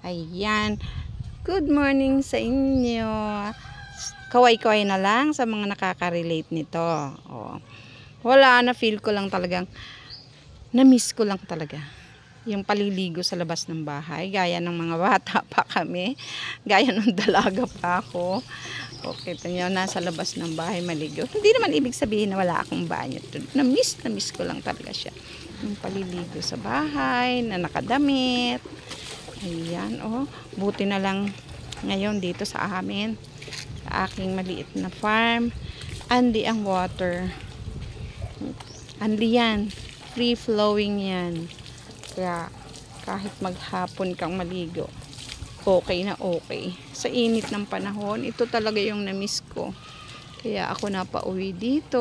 Ayan. Good morning sa inyo. Kaway-kaway na lang sa mga nakaka-relate nito. Oh. Wala na, feel ko lang talagang na-miss ko lang talaga yung paliligo sa labas ng bahay. Gaya ng mga bata pa kami. Gaya ng dalaga pa ako. Okay, ito nyo, nasa labas ng bahay maligo. Hindi naman ibig sabihin na wala akong banyo. Na-miss ko lang talaga siya. Yung paliligo sa bahay, na nakadamit. Ayan, oh. Buti na lang ngayon dito sa amin, sa aking maliit na farm, andi ang water. Andi yan. Free flowing yan. Kaya kahit maghapon kang maligo, okay na okay. Sa init ng panahon, ito talaga yung na-miss ko. Kaya ako napauwi dito.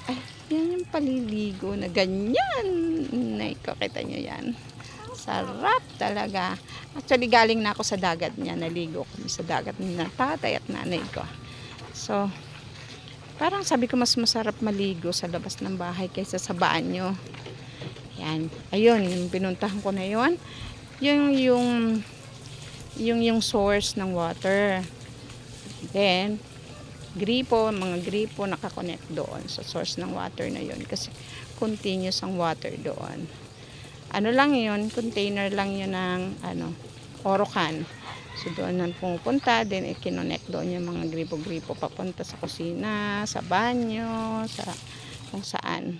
Ay, yan yung paliligo na ganyan. Nakikita nyo yan. Sarap talaga. Actually, galing na ako sa dagat niya. Naligo kami sa dagat ni tatay at nanay ko. So, parang sabi ko mas masarap maligo sa labas ng bahay kaysa sa banyo. Yan. Ayun, yung pinuntahan ko na yun. Yung source ng water. Then, mga gripo nakakonect doon sa source ng water na yun. Kasi continuous ang water doon. Ano lang yun, container lang yun ng Orocan. So doon nang pumupunta, then i-connect doon yung mga gripo-gripo papunta sa kusina, sa banyo, sa kung saan.